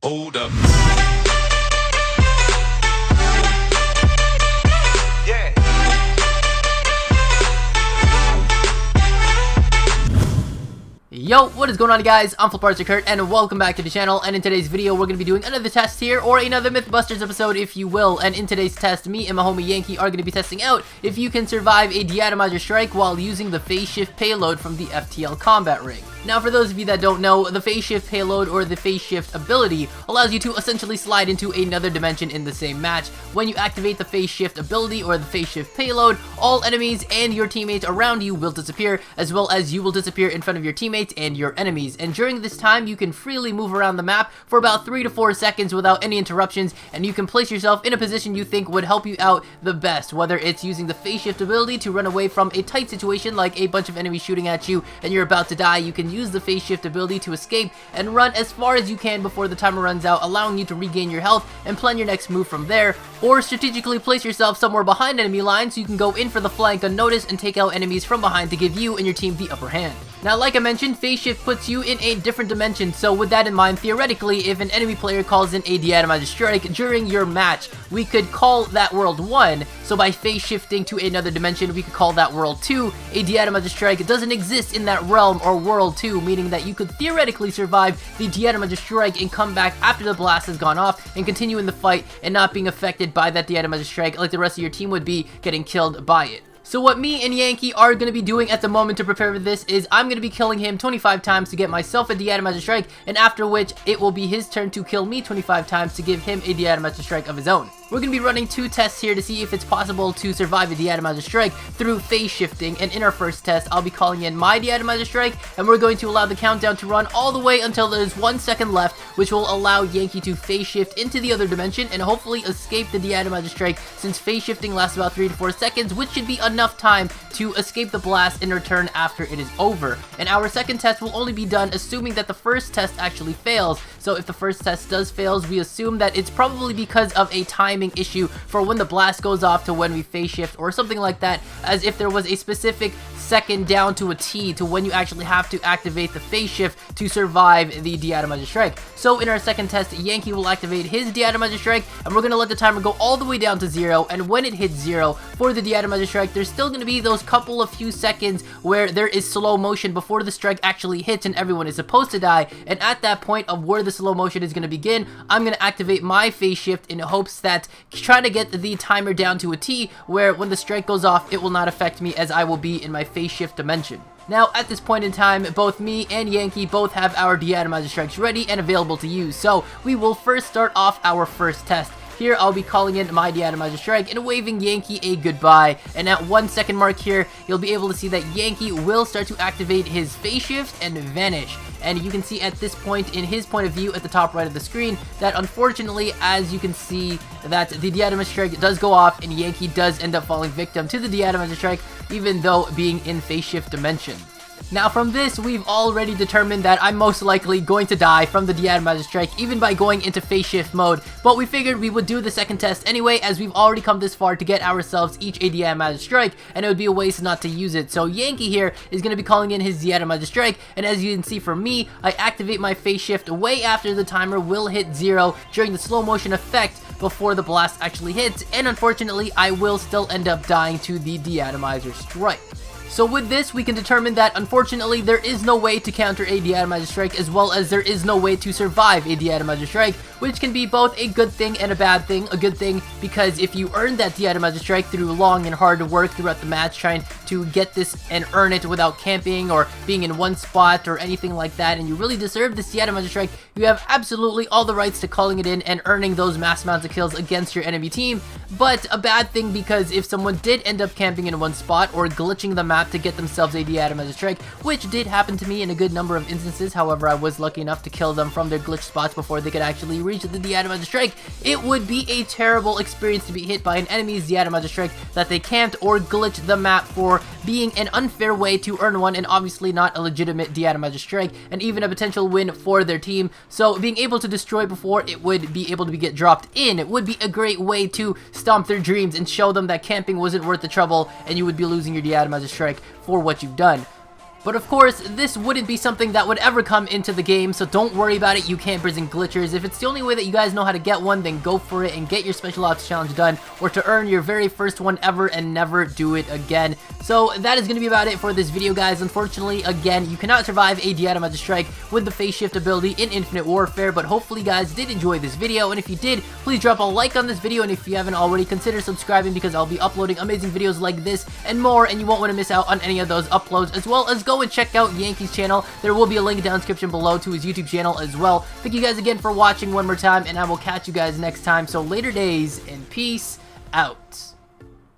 Hold up. Yeah. Yo, what is going on, guys? I'm FlipArtz Kurt, and welcome back to the channel. And in today's video, we're going to be doing another test here, or another Mythbusters episode, if you will. And in today's test, me and my homie Yankee are going to be testing out if you can survive a De-Atomizer strike while using the phase shift payload from the FTL combat ring. Now, for those of you that don't know, the phase shift payload or the phase shift ability allows you to essentially slide into another dimension in the same match. When you activate the phase shift ability or the phase shift payload, all enemies and your teammates around you will disappear, as well as you will disappear in front of your teammates and your enemies. And during this time, you can freely move around the map for about 3 to 4 seconds without any interruptions, and you can place yourself in a position you think would help you out the best, whether it's using the phase shift ability to run away from a tight situation like a bunch of enemies shooting at you and you're about to die. You can use the phase shift ability to escape and run as far as you can before the timer runs out, allowing you to regain your health and plan your next move from there, or strategically place yourself somewhere behind enemy lines so you can go in for the flank unnoticed and take out enemies from behind to give you and your team the upper hand. Now, like I mentioned, phase shift puts you in a different dimension, so with that in mind, theoretically, if an enemy player calls in a De-Atomizer strike during your match, we could call that world 1, so by phase shifting to another dimension, we could call that world 2. A De-Atomizer strike doesn't exist in that realm or world 2, meaning that you could theoretically survive the De-Atomizer strike and come back after the blast has gone off and continue in the fight and not being affected by that De-Atomizer strike like the rest of your team would be getting killed by it. So what me and Yankee are going to be doing at the moment to prepare for this is I'm going to be killing him 25 times to get myself a De-Atomizer strike, and after which it will be his turn to kill me 25 times to give him a De-Atomizer strike of his own. We're going to be running 2 tests here to see if it's possible to survive a De-Atomizer strike through phase shifting, and in our first test, I'll be calling in my De-Atomizer strike, and we're going to allow the countdown to run all the way until there's 1 second left, which will allow Yankee to phase shift into the other dimension and hopefully escape the De-Atomizer strike, since phase shifting lasts about 3 to 4 seconds, which should be enough time to escape the blast and return after it is over. And our second test will only be done assuming that the first test actually fails. So if the first test does fail, we assume that it's probably because of a timing issue for when the blast goes off to when we phase shift or something like that, as if there was a specific second down to a T to when you actually have to activate the phase shift to survive the De-Atomizer strike. So in our second test, Yankee will activate his De-Atomizer strike, and we're going to let the timer go all the way down to 0, and when it hits 0 for the De-Atomizer strike, there's still going to be those couple of few seconds where there is slow motion before the strike actually hits and everyone is supposed to die, and at that point of where the slow motion is going to begin, I'm going to activate my phase shift in hopes that try to get the timer down to a T where when the strike goes off, it will not affect me as I will be in my phase shift dimension. Now, at this point in time, both me and Yankee both have our De-Atomizer strikes ready and available to use, so we will first start off our first test. Here, I'll be calling in my De-Atomizer strike and waving Yankee a goodbye. And at 1 second mark here, you'll be able to see that Yankee will start to activate his phase shift and vanish. And you can see at this point, in his point of view at the top right of the screen, that unfortunately, as you can see, that the De-Atomizer strike does go off and Yankee does end up falling victim to the De-Atomizer strike, even though being in phase shift dimension. Now, from this, we've already determined that I'm most likely going to die from the De-Atomizer strike, even by going into phase shift mode, but we figured we would do the second test anyway, as we've already come this far to get ourselves each a De-Atomizer strike, and it would be a waste not to use it. So Yankee here is going to be calling in his De-Atomizer strike, and as you can see for me, I activate my phase shift way after the timer will hit 0 during the slow motion effect before the blast actually hits, and unfortunately, I will still end up dying to the De-Atomizer strike. So with this, we can determine that unfortunately there is no way to counter a De-Atomizer strike, as well as there is no way to survive a De-Atomizer strike, which can be both a good thing and a bad thing. A good thing because if you earn that De-Atomizer strike through long and hard work throughout the match, trying to get this and earn it without camping or being in one spot or anything like that, and you really deserve this De-Atomizer strike, you have absolutely all the rights to calling it in and earning those mass amounts of kills against your enemy team. But a bad thing because if someone did end up camping in one spot or glitching the map to get themselves a De-Atomizer strike, which did happen to me in a good number of instances, however I was lucky enough to kill them from their glitch spots before they could actually reach the De-Atomizer strike, it would be a terrible experience to be hit by an enemy's De-Atomizer strike that they camped or glitched the map for, being an unfair way to earn one and obviously not a legitimate De-Atomizer strike and even a potential win for their team. So being able to destroy before it would be able to get dropped in, it would be a great way to stomp their dreams and show them that camping wasn't worth the trouble and you would be losing your De-Atomizer strike for what you've done. But of course, this wouldn't be something that would ever come into the game, so don't worry about it, you can't prison glitchers. If it's the only way that you guys know how to get one, then go for it and get your special ops challenge done, or to earn your very first one ever and never do it again. So that is going to be about it for this video, guys. Unfortunately, again, you cannot survive a De-Atomizer strike with the phase shift ability in Infinite Warfare, but hopefully you guys did enjoy this video, and if you did, please drop a like on this video, and if you haven't already, consider subscribing because I'll be uploading amazing videos like this and more, and you won't want to miss out on any of those uploads, as well as go and check out Yankee's channel. There will be a link down in the description below to his YouTube channel as well. Thank you guys again for watching one more time, and I will catch you guys next time. So later days, and peace out.